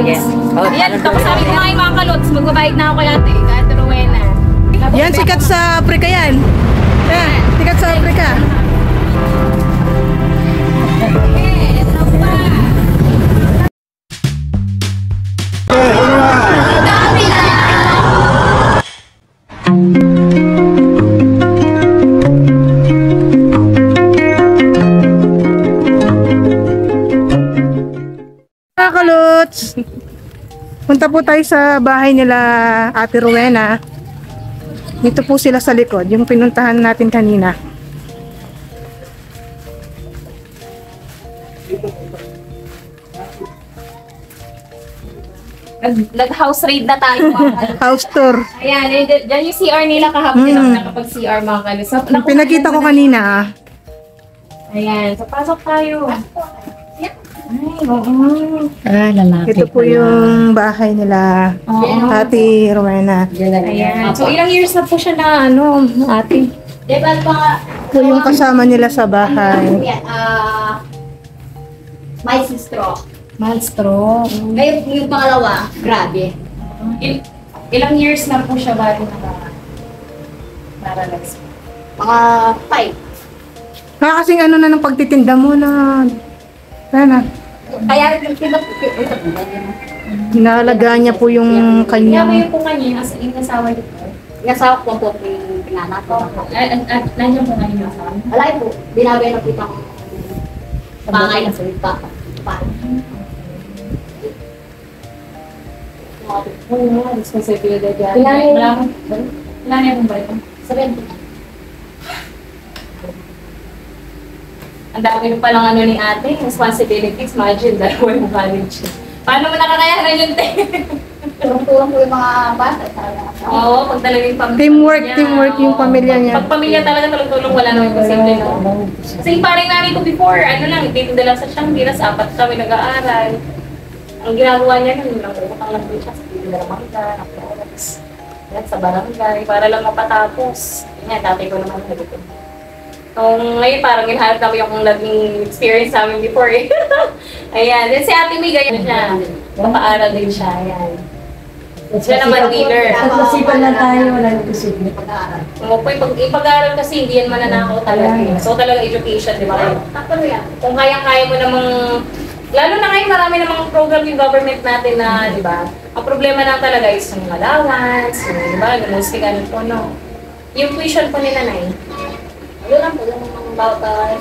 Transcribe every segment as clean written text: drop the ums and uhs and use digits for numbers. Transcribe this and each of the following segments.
Sige. Yan, tapos sabi ko nga yung mga kalots, magbabayad na ako kay Ate Rowena. Yan, sikat sa Africa yan. Yan, sikat sa Africa. Yes, ako pa. Dami na! Mga kalots, punta po tayo sa bahay nila Ate Rowena. Dito po sila sa likod, yung pinuntahan natin kanina. Nag-house raid na tayo mga House tour. Ayan, dyan yung CR nila kahapon din ako nakapag-CR mga kalos. So, Pinakita ko kanina. Ayan, so pasok tayo. Ay, oo. Lalapit. Ito po yung bahay nila Ate Rowena. Ayan. So, ilang years na po siya na, ate? Diba pa, Ito yung kasama nila sa bahay. yan, my sister. Maestro. Ngayon yung pangalawa, grabe. Ilang years na po siya bago naranasan? Mga 5. Kasing ano na ng pagtitinda mo na. Sana. Kaya rin yung Inaalagaan niya po yung Kanya mo kanyang. yung po kanya, yung asawa niyo po. nasawa ko po yung pinanak ko. At nandiyan po kanya yung asawa niyo? Wala po, binabay na kita ko. Bangay na salita. Oo, responsibilidad yan. Ilan niya pong balik? 70. Ang dami pa lang ni ate, responsibilities, imagine, dalawa yung college. Paano mo nakakayanan yun, te? Turong-turong po yung mga bata. Oo, pag talaga yung pamilya. Teamwork yung pamilya niya. Pag pamilya talaga tulong-tulong, wala naman posible, no? Kasi yung parang nanay ko before, dito lang sa Shangiras, 4 kami nag-aaral. Ang ginagawa niya nun, utang lang din siya sa pili ng mangga, nakloras. Yan, sa barangay, para lang mapatapos. Yan, tatay ko naman nagito. Ngayon parang hinahanap namin yung naging experience namin before eh. Ayan, then si Ate May ganyan siya. Papaaral din siya, ayan. Siya naman dealer. Pagkasipan na tayo, wala yung posible. Pag-aaral. Pag-aaral kasi hindi yan mananakaw talaga. So talaga education, di ba? Tapos yan. Kung kaya-kaya mo namang, lalo na ngayon marami namang program yung government natin na, di ba? Ang problema lang talaga is yung allowance, yung, di ba, yung mustika po, no? Yung tuition po ni nanay. Ano lang po, yung bawat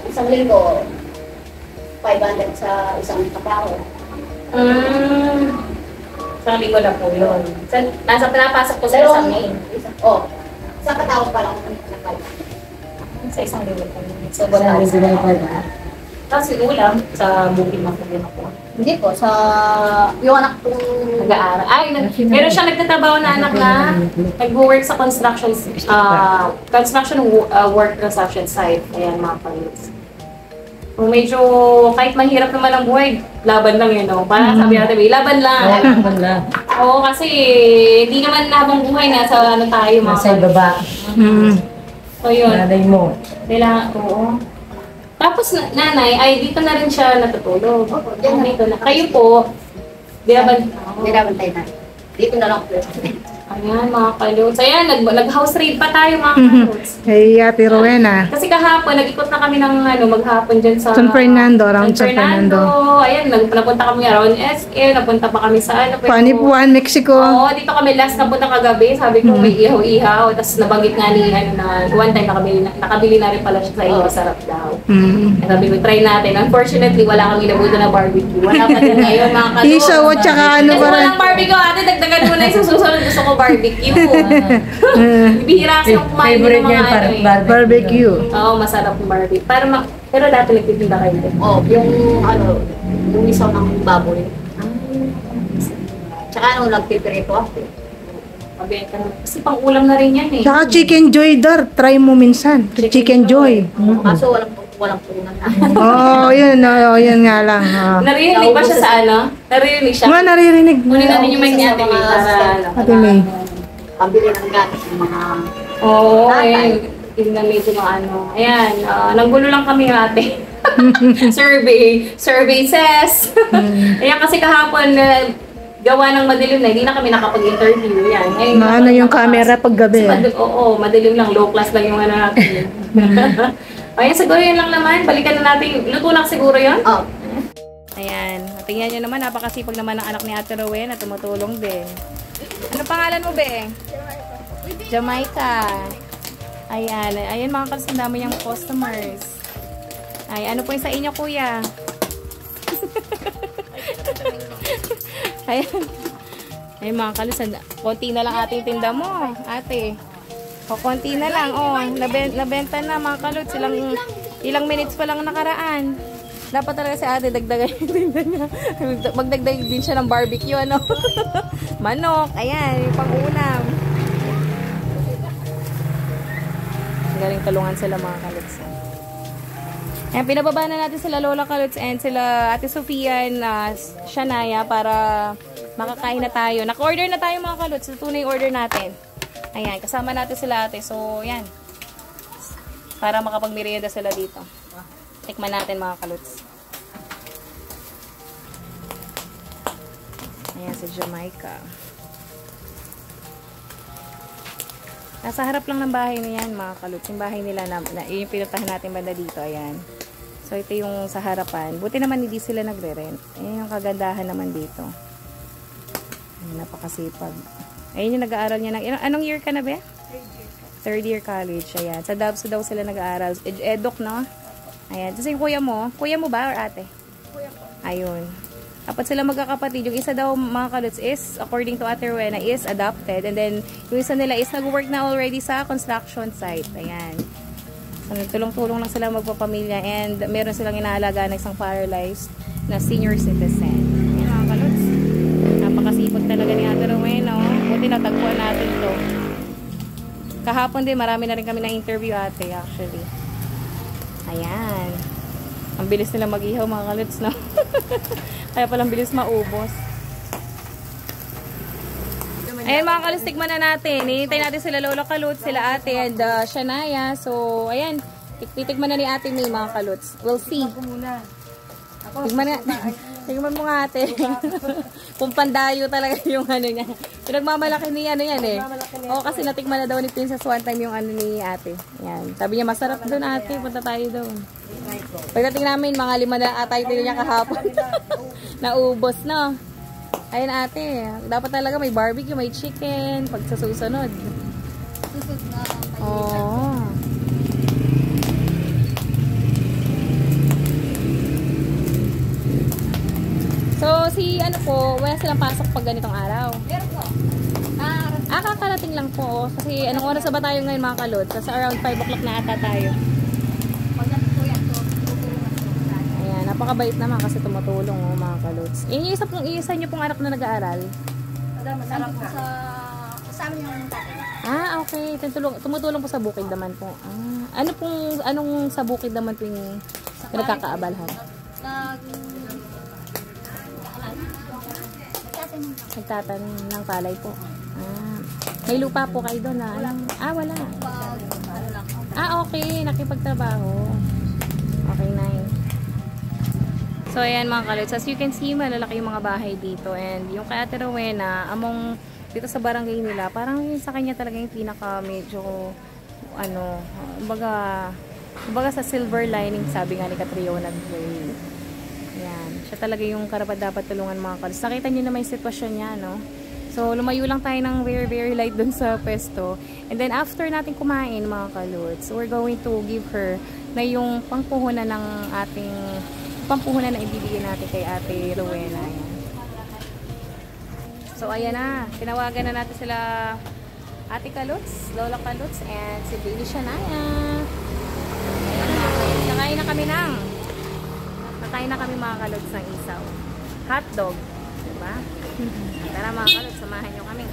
isang linggo, 500 sa isang katao. Isang linggo na po yun. Nasa pinapasok po sa isang May. Isang katao pa lang. Sa isang linggo po. So, Sabi ko na pala. tapos yung ulam, sa bukid ng problema po. Hindi po, sa yung anak kong Nag-aaral. Meron siyang nagtatrabaho na anak na nag-work sa construction site. Ayan, mga pangits. Kung medyo, kahit mahirap naman ang buhay, laban lang yun, no? Parang sabi natin, laban lang. Oo, kasi hindi naman habang buhay nasa tayo, mga Nasa baba. So, yun. Nanay mo. Oo. Tapos nanay, dito na rin siya natutulog. Dito na. Kayo po, nirabantay na. Dito na lang po. Ayan, mga kalots. Ayan, nag-house raid pa tayo, mga kalots. Kay Ate Rowena. Kasi kahapon, nag-ikot na kami ng maghapon dyan sa San Fernando, around San Fernando. Ayan, napunta kami around SK, napunta pa kami sa Panipuan, Mexico. Oo, dito kami last napunta kagabi. Sabi ko may ihaw-ihaw. Tapos nabanggit nga ni, na one time nakabili na rin pala siya sa iyo. Sarap daw. Sabi ko, try natin. Unfortunately, wala kami nabuto na barbecue. Wala pa din ngayon, mga kalots. Isaw at saka ano Kasi pa rin. walang barbecue, ate. Dagdagan mo na yung susunod. Gusto ko barbecue. Bihira kasi yung kumain ng Favorite mga niya yung Barbecue. Oo, masarap yung barbecue. Pero dati nagtitinda kayo din. Yung isaw ng baboy. Tsaka nagpipirito ako. Mabenta na. Kasi pang ulam na rin yan eh. Saka Chicken Joy dar. Try mo minsan. Chicken Joy. Kaso walang punan na. Yun nga lang. Naririnig ba siya sa Naririnig siya? Mga naririnig. Kunin natin yung mic ni Ate May para... Ate May. Pambili ng gatas ng mga... Oo, ayun. Yung na medyo ng Ayan, nanggulo lang kami ate. Survey says. Ayan kasi kahapon, gawa ng madilim na, hindi na kami nakapag-interview. Yan. Ngayon, Maano yung camera pag gabi. Oo, madilim lang. Low class lang yung ano natin. Ayan, siguro yun lang naman. Balikan na natin. Luto na siguro yun? Oh. Ayan. Tingnan nyo naman, napakasipag naman ng anak ni Ate Rowen na tumutulong din. Ano pangalan mo, Be? Jamaica. Ayan. Ayan mga kalos, ang dami niyang customers. Ay, ano po yung sa inyo, kuya? Ayan. Ayan mga kalos, konti na lang ating tinda mo, ate. O, konti na lang. O, nabenta na mga kalos. Ilang minutes pa lang nakaraan. Dapat talaga si ate dagdagan yung tinda niya. Magdagdag din siya ng barbecue, ano? Manok. Ayan, yung pang-ulam. Galing tulungan sila mga kaluts. Ayan, pinababa na natin sila Lola Kaluts and sila Ate Sofia na Shanaya para makakain na tayo. Naka-order na tayo mga kaluts. Ito na yung order natin. Ayan, kasama natin sila ate. So, ayan. Para makapag-merienda sila dito. Tikman natin mga kaluts. Ayan si Jamaica. Nasa harap lang ng bahay niyan mga kaluts. Yung bahay nila na yung pinuntahan natin banda dito. Ayan. So, ito yung sa harapan. Buti naman hindi sila nagre-rent. Ayan yung kagandahan naman dito. Ayan, napakasipag. Ayan yung nag-aaral niya ng... Anong year ka na ba? Third year college. Ayan. Sa Dabso daw sila nag-aaral. Edok, no? Ayan. Tapos yung kuya mo ba or ate? Kuya ko. Ayun. Apat sila magkakapatid. Yung isa daw mga kaluts is, according to Ate Rowena, is adopted. And then, yung isa nila is nag-work na already sa construction site. Ayan. So, tulong-tulong lang sila magpapamilya. And meron silang inaalaga na isang paralyzed na senior citizen. Ayan mga kaluts. Napakasipag talaga ni Ate Rowena. Buti natagpuan natin to. Kahapon din, marami na rin kami na interview ate actually. Ayan. Ang bilis nila mag-ihaw mga kaluts, no? Kaya palang bilis maubos. Ayan mga kaluts, tikman na natin. Hinihintay natin sila Lola Kaluts, sila ate and Shanaya. So, ayan. Titikman na ni ate May mga kaluts. We'll see. Tigman na. Tigman mo nga ate. Kung pandayo talaga yung ano niya. Pinagmamalaki ni ano yan eh. Oo, kasi natikman na daw ni Princess one time yung ano ni ate. Yan. Sabi niya masarap doon ate. Punta tayo doon. Pagdating namin, mga 5 na atay tayo niya kahapon. Naubos no. Ayun ate. Dapat talaga may barbecue, may chicken. Pag sa susunod. Oo. So, si ano po, wala silang pasok pag ganitong araw? Meron po. Kakarating lang po. Kasi anong oras na ba tayo ngayon mga kalot? Kasi around 5 o'clock na ata tayo. Ayan, napakabait naman kasi tumutulong mga kalots. Yung isa nyo pong anak na nag-aaral? Masarap po sa amin yung tatay. Okay. Tumutulong po sa bukid naman po. Anong sa bukid naman po yung pinagkakaabalhan? Nagtatanim ng palay po. May lupa po kayo doon na wala. Okay. Nakipagtrabaho. Okay, nice. So, ayan mga kalots. As you can see, malalaki yung mga bahay dito. And yung kay Ate Rowena, among dito sa barangay nila, parang yun sa kanya talaga yung pinaka medyo, baga sa silver lining, sabi nga ni Catriona. Ayan. Siya talaga yung karapat dapat tulungan mga kalots. Nakita niyo naman yung sitwasyon niya, no? So, lumayo lang tayo ng very, very light dun sa pwesto. And then, after natin kumain, mga kalots, we're going to give her na yung pangpuhunan ng ating pampuhunan na ibibigay natin kay Ate Rowena. Ayan. So, ayan na. Tinawagan na natin sila Ate Kaluts, Lola Kaluts, and si Baby Shanaya. Nakain na kami mga Kaluts ng isaw. Hotdog. Diba? Tara mga Kaluts, samahan nyo kami.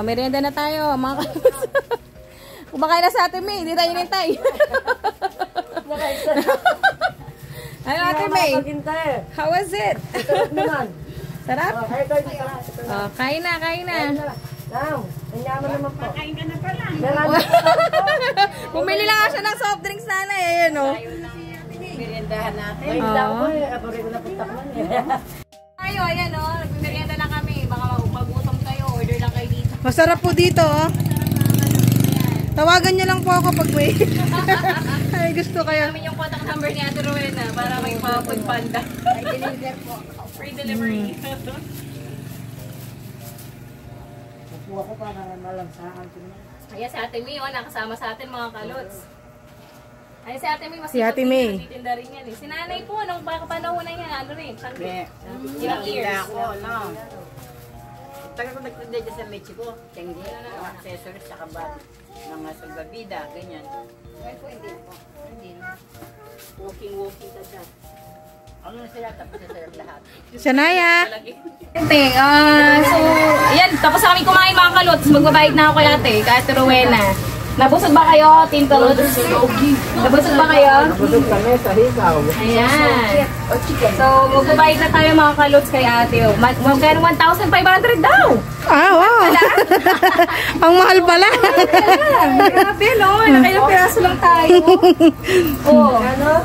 Merienda na tayo mga Kaluts. Kumakain na sa Ate May, hindi tayo nintay. Ano Ate May? How was it? Sarap? Kain na. Bumili lang siya ng soft drinks sana eh, ano? Meriendahan natin. Tayo, ayan o. Merienda lang kami. Baka magutom kayo. Order lang kayo dito. Masarap po dito, oh. Tawagan niyo lang po ako pag may ay gusto kayo. Namin yung contact number ni Ate Rowena para may pa-food panda. Ay, deliver po. Free delivery. Ayan si Ate May, oh, nakasama sa atin mga kalots. Ayan si Ate May, Si Ate May. Nagtitinda rin yan eh. Si Nanay po, nung panahon na yan, ano rin, ilang years. Ako, no. Tagal ko nagtinda dyan sa Mexico. Tingin, accessories, saka bag. Mga salbabida, ganyan. Ngayon po, hindi po. Hindi na. Walking ka dyan. Ano na sila, tapos na sila lahat. Sanaya. So, yan, tapos kami kumain mga kalots. Magbabayad na ako kay ate, kay Ate Rowena. Nabusog ba kayo, Team Kalots? Nabusog ba kayo? Nabusog kami sa hisaw. Ayan. So, magbabayad na tayo mga kalots kay ate. Magkano 1,500 daw. Ah, wow. Ang mahal pala. Grabe, no? Nakailang piraso lang tayo. Oh. Ano?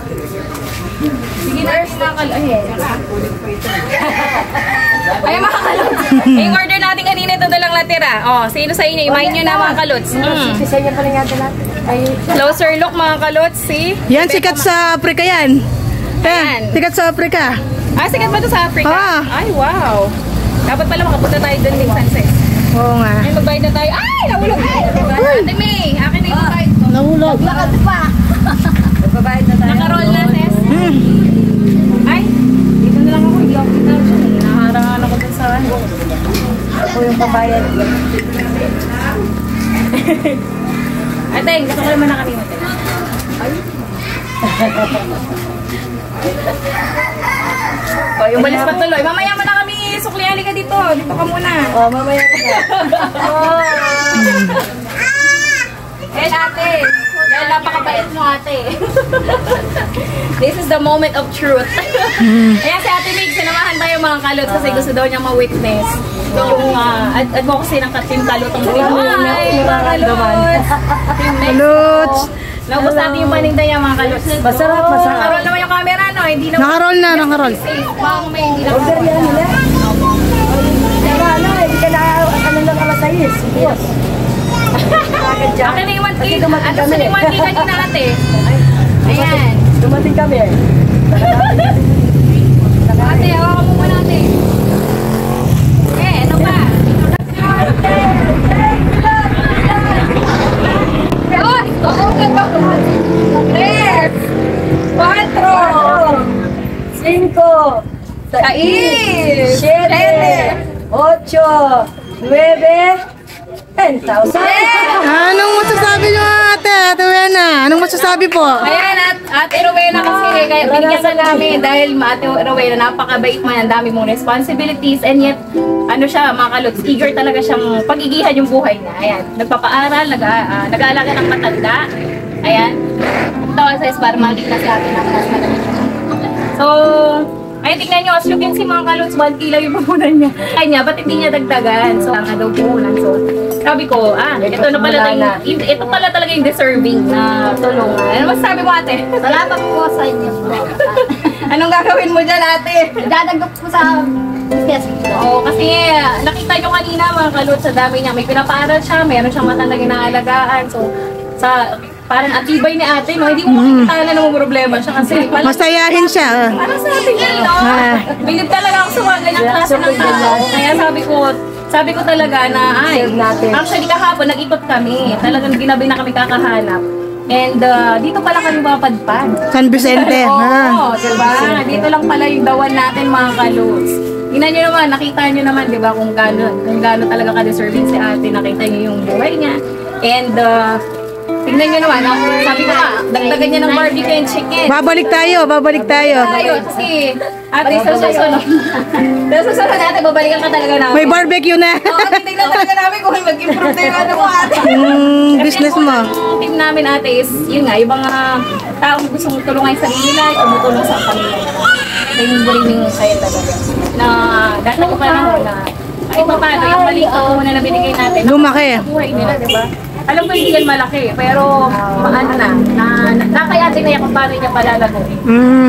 Sige na, mga kalots. Ay, mga kalots. Yung order natin kanina, ito na lang natira. Oh, sino sa inyo? Imahin nyo na mga kalots. Isa niya pala nga natin. Ay, Closer look mga kalots, see? Yan, sikat sa Africa yan. Ayan. Sikat sa Africa. Ah, sikat ba ito sa Africa? Ah. Ay, wow. Dapat pala makapunta tayo dun din, Sunset. Oo nga. Ay, magbayad na tayo. Ay, nahulog! Ate May, akin na yung magbayad ko. Nahulog. magbabayad na tayo. Nakaroll na, Tess. Ay, dito na lang ako. Hindi ako kita. Naharangan ako dun sa ano. Ako yung pabayad. Ate, gusto ko naman na kanina. Ay. Oh, yung balis pa tuloy. Mamaya mo na kami sukliali ka dito. Dito ka muna. Oh, mamaya ka na. Eh, ate. Dahil napakabait mo, ate. This is the moment of truth. Ayan si Ate Mig, sinamahan tayo mga kalot kasi gusto daw niya ma-witness yung advocacy ng Team Kalotong dito. Ay, mga kalot! Team Next. Kalots. Naubos natin yung paninda niya mga kalot. Masarap, masarap. Nakaroll naman yung camera, no? Hindi na. Nakaroll na, nakaroll. Safe. Baka may hindi na. Order yan nila. Saka ano, hindi ka na lang alasayis. Yes. Akin na yung 1K. Ano sa yung 1K kanina ate? Ayan. Dumating kami. Ate, hawakan mo muna ate. Eh, ano pa? Yun! Okay ba? 3, 4, 5, 6, 7, 8, 9, 10,000. Anong masasabi niyo, ate? Ate Wena, anong masasabi po? Ayan, Ate Rowena kasi, kaya binigyan ka namin dahil Ate Rowena, napakabait man, ang dami mong responsibilities, and yet, ano siya, mga kalots, eager talaga siyang pag-igihan yung buhay niya. Ayan, nagpapaaral, nag-aalaga ng matanda. Ayan, tawa sa para makikita si ate na mas madami. So, ay, tingnan nyo, as you can see mga kalots, 1 kilo yung pupunan niya. Kanya, ba't hindi niya dagdagan? So, ang daw pupunan. So, sabi ko, ito na pala ito pala talaga yung deserving na tulungan. Ano masasabi mo, ate? Salamat po sa inyo. Anong gagawin mo dyan, ate? Dadagdag po sa business. Oo, kasi nakita nyo kanina mga kalots, sa dami niya. May pinapaaral siya, meron siyang matandang inaalagaan. So, parang atibay ni ate, no? Hindi mo makikita na namang problema siya kasi Masayahin siya. parang sa atin yan, no? Bilib talaga ako sa mga ganyang klase ng tao. Kaya sabi ko talaga na, actually kahapon nag-ikot kami. Talagang ginabi na kami kakahanap. And dito pala kami mapadpad. San Vicente. Oo, diba? Dito lang pala yung dawan natin mga kalots. Tingnan nyo naman, nakita nyo naman, diba, kung gaano talaga ka-deserving si ate. Nakita nyo yung buhay niya. And tingnan nyo naman, sabi ko nga, dagdagan niya ng barbecue and chicken. Babalik tayo. Tayo, kasi ate, sa susunod. Sa susunod natin, babalikan ka talaga namin. May barbecue na. Oo, titignan talaga namin kung mag-improve na yung ano mo ate. Business mo. Ang team namin ate is, yun nga, yung mga taong gusto mong tulungan sa sarili nila, tumutulong sa pamilya. Ito yung dreaming sa'yo talaga. Na, dahil ko pa lang na, kahit pa paano, yung maliit na puhunan na binigay natin, Lumaki. sa buhay nila, di ba? Alam ko hindi yan malaki, pero ano nakayati na yan kung paano niya palalagoin.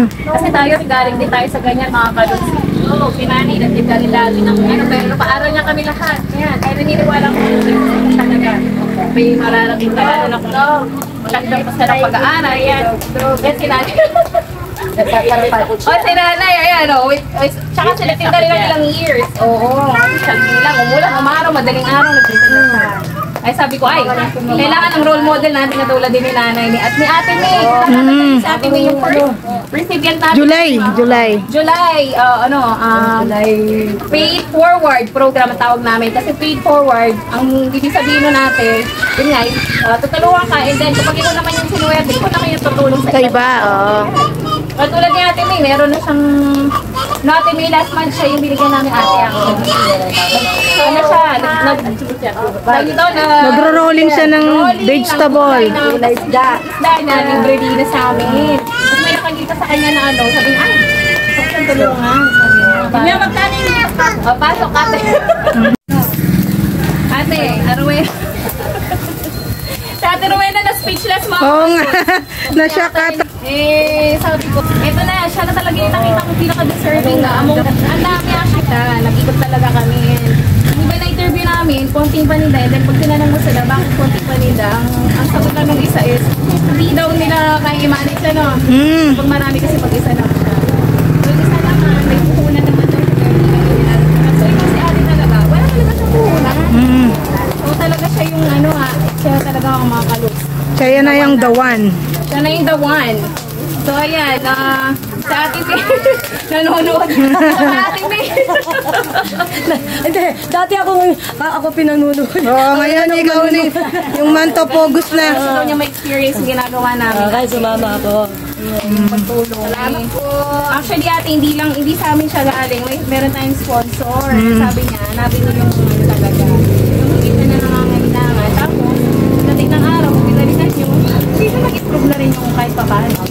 Kasi tayo, galing din tayo sa ganyan, mga kaluts. Oo, pinani, nagtinda rin lagi ng ano, pero paaral niya kami lahat. Ayan, kaya naniniwala ko talaga. May mararating ka, lalo na kung magandang basta ng pag-aaral. Yan, sinani. Si nanay, ayan, tsaka sila tinda rin ng ilang years. Oo, siya bilang, umulan, umaraw, madaling araw, nagtinda na siya. Ay sabi ko, kailangan ng role model natin na tulad din ni nanay at ni ate May. Si ate May yung first recipient natin. July, paid forward program ang tawag namin. Kasi paid forward, ang ibig sabihin natin, yun nga, tutulungan ka, and then kapag ikaw naman yung sinuwerte, ikaw naman yung tutulong sa iba. Tulad ni ate May, meron na siyang, ate May last month siya yung binigyan namin ate ang. Ano siya, Nagro-rolling siya ng vegetable. Isda na libre din na sa amin. Tapos may nakakita sa kanya na sabi niya, saan tulungan? Sabi niya, magkano niya? Pasok ate. Ate, Arwena. Sa ate Rowena na speechless mo. Oo nga, na-shock ata. Sabi ko, eto na, siya na talaga yung nakita ko pinaka-deserving na. Ang dami siya. Nag-ikot talaga kami. Yung iba na-interview namin, konting paninda. And then pag tinanong mo sila, bakit konting paninda? Ang sagot lang ng isa is, hindi daw nila kaya i-manage Pag marami kasi pag-isa lang siya. So, isa naman, may puhunan naman daw siya. So, ikaw si ate talaga, wala talaga siyang puhunan. So, talaga siya yung siya talaga ang mga kalos. Siya na yung the one. Siya na yung the one. So, ayan, sa ating nanonood. Sa ating Hindi, dati ako pinanunood. Oo, ngayon ikaw ni yung Manto Pogus na. gusto niya ma-experience yung ginagawa namin. Kaya sumama ako. Pagtulong. Salamat po. Actually, ate, hindi sa amin siya galing. Meron tayong sponsor. Sabi niya, nabili yung talaga. Yung kita na nangangailangan. Tapos, dating ng araw, pinalitan nyo, hindi na mag-improve na rin yung kahit pa paano.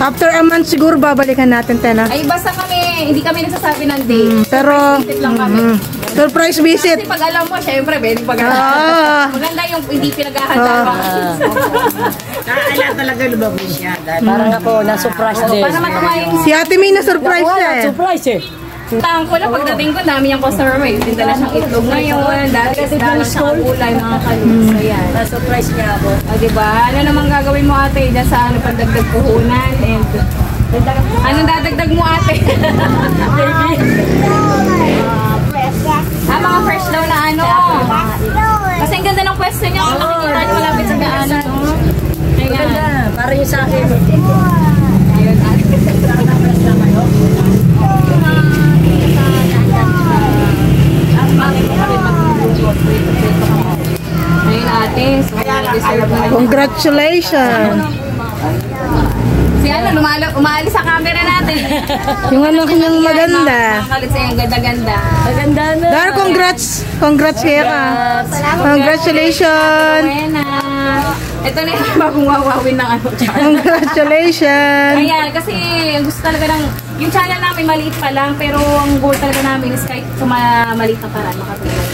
After a month siguro babalikan natin tena. Ay, basta kami, hindi kami nagsasabi ng date. Pero Visit lang kami. surprise visit. Kasi pag alam mo, syempre, pwede maganda yung hindi pinaghahanda. Kaya talaga lumabas siya. Parang ako, na-surprise din. Para matumayin. Si Ate May na surprise siya eh. Surprise eh. Tang ko lang, pagdating ko, dami niyang customer. May tinda na siyang itlog ngayon. Dati dami siyang gulay, mga kaluts. Ayan. Na-surprise niya ako. O, diba? Ano namang gagawin mo, ate, dyan sa pagdagdag puhunan? And, anong dadagdag mo, ate? Mga fresh daw na Kasi ang ganda ng pwesto niya. Kung nakikita niyo malapit sa daanan, no? Ayan. Para yung sa akin. Ayun, ate. Ayun, ate. So, deserve mo. Congratulations. Si umaalis sa camera natin. Yung anak niyang maganda. Makalit sa'yo, ang ganda-ganda. Maganda na. Dar, congrats. Congrats kaya ka. Congratulations. Buena. Ito na yung bagong wawawin ng Congratulations. Ayan, kasi gusto talaga yung channel namin maliit pa lang, pero ang goal talaga namin is kahit maliit na paraan, makatulong.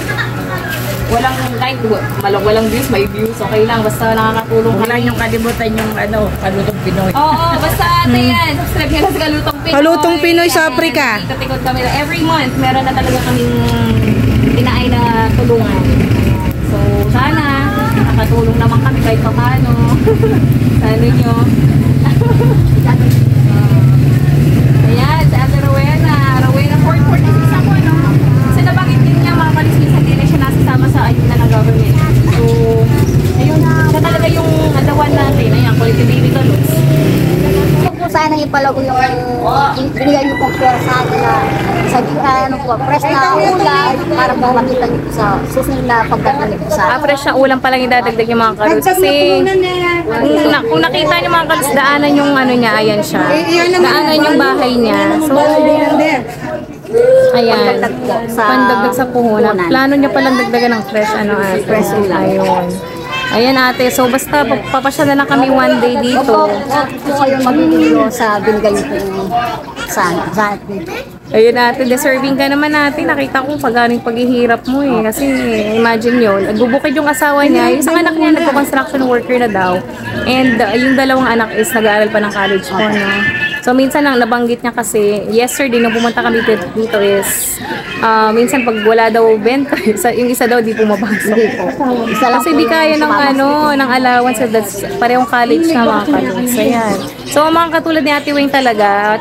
Walang views, may views, okay lang, basta nakakatulong. Wala yung kalimutan yung Kalutong Pinoy. Oo, basta ate yan, subscribe nyo na sa Kalutong Pinoy. Kalutong Pinoy sa Africa. Ikot-ikot kami. Every month, meron na talaga kaming pinaay na tulungan. So, sana, nakatulong naman kami kahit pa paano. Sana nyo. Ayan, sa Ate Rowena. Rowena 446 ako, no? Kasi nabanggit din niya, mga kalismisan din siya nasasama sa ayuda ng government. So, ayun, siya talaga yung adawan natin. Ayan, quality baby kalos. Sana ipalago yung binigay niyo pong pera sa akin na fresh na ulam para po makita niyo po sa susunod na pagdating niyo po sa akin. Fresh na ulam pa lang idadagdag yung mga kalos. Kasi kung nakita niyo mga kalos, daanan yung niya, ayan siya. Daanan yung bahay niya. So, ayan, pandagdag sa puhunan. Plano niya palang dagdagan ng fresh fresh ulam. Ayun. Ayan ate, so basta papasya na lang kami one day dito. Opo, kayo mabibili sa binigay niyo po sa akin. Ayun natin, deserving ka naman natin. Nakita ko pag anong paghihirap mo eh. Kasi imagine yun, nagbubukid yung asawa niya. Yung isang anak niya, nagpo-construction worker na daw. And yung dalawang anak is nag-aaral pa ng college po. No? So minsan lang nabanggit niya kasi, yesterday nung pumunta kami dito is, minsan pag wala daw benta, yung isa daw di pumapasok. Kasi di kaya ng ng allowance, that's parehong college na mga kalungs. Ayan. So mga katulad ni Ate Weng talaga,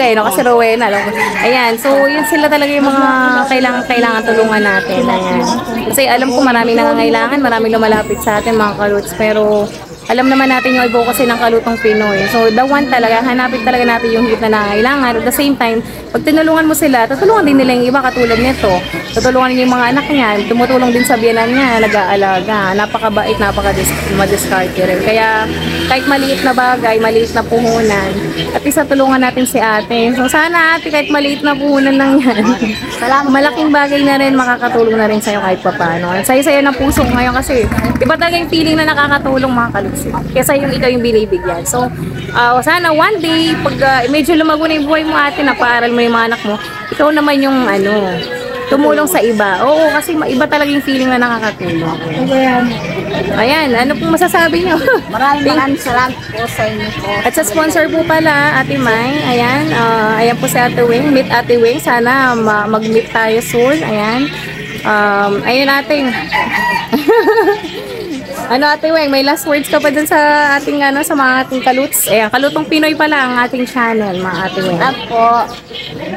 eh, no? Kasi Rowena. No? Ayan, so yun sila talaga yung mga kailangan tulungan natin. Ayan. Kasi alam ko maraming nangangailangan, maraming lumalapit sa atin mga kaluts, pero alam naman natin yung advocacy ng kalutong Pinoy. So, the one talaga, hanapin talaga natin yung higit na nangangailangan. At the same time, pag tinulungan mo sila, tutulungan din nila yung iba katulad nito. Tutulungan din yung mga anak niya, tumutulong din sa biyanan niya, nag-aalaga. Napakabait, napaka-madiskarte rin. Kaya, kahit maliit na bagay, maliit na puhunan, at isa tulungan natin si ate. So, sana ate, kahit maliit na puhunan lang yan. Malaking bagay na rin, makakatulong na rin sa'yo kahit papano. Saya-saya ng puso ko ngayon kasi, iba talaga yung feeling na nakakatulong mga kalutsik. Kesa yung ikaw yung binibigyan. So, sana one day, pag medyo lumago na yung buhay mo ate, napaaral mo yung mga anak mo, ikaw naman yung tumulong sa iba. Oo, kasi iba talaga yung feeling na nakakatulong. Ayan, ano pong masasabi nyo? Maraming salamat po sa inyo po. At sa sponsor po pala, Ate May, ayan, ayan po si Ate Weng, meet Ate Weng, sana mag-meet tayo soon, ayan. Ayun natin. Ate Weng, may last words ka pa dun sa ating sa mga ating kaluts. Ayan, Kalutong Pinoy pala ang ating channel, mga Ate Weng.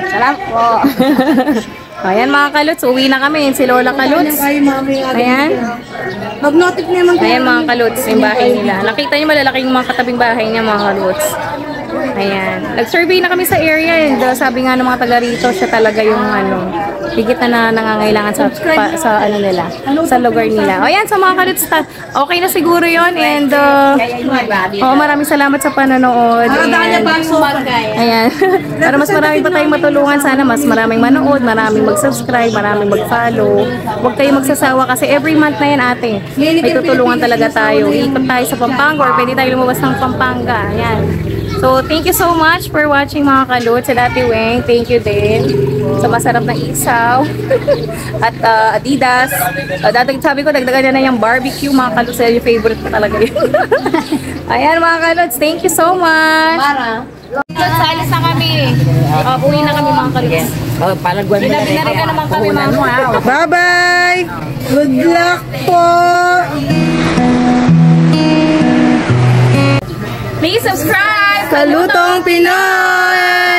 Salamat po. Ayan mga kaluts, uwi na kami. Si Lola Kaluts. Ayan. Mag-notif naman kayo. Ayan mga kaluts, yung bahay nila. Nakita niyo malalaki yung mga katabing bahay niya mga kaluts. Ayan. Nag-survey na kami sa area and sabi nga ng mga taga rito, siya talaga yung higit na nangangailangan sa nila, sa lugar nila. Ayan, sa mga kaluts, okay na siguro yon and maraming salamat sa panonood. Ayan. Para mas marami pa tayong matulungan, sana mas maraming manood, maraming mag-subscribe, maraming mag-follow. Huwag kayong magsasawa kasi every month na yan ate, may tutulungan talaga tayo. Ikot tayo sa Pampanga or pwede tayo lumabas ng Pampanga. Ayan. So, thank you so much for watching mga kaluts. Sa Ate Weng, thank you din sa masarap na isaw at Adidas. Sabi ko, dagdagan na yung barbecue mga kaluts. Yung favorite ko talaga yun. Ayan mga kaluts, thank you so much. Alis na kami. Uwi na kami mga kaluts. Palagwan mo na rin. Binarika naman kami mga Bye-bye! Good luck po! Please subscribe! Kalutong Pinoy!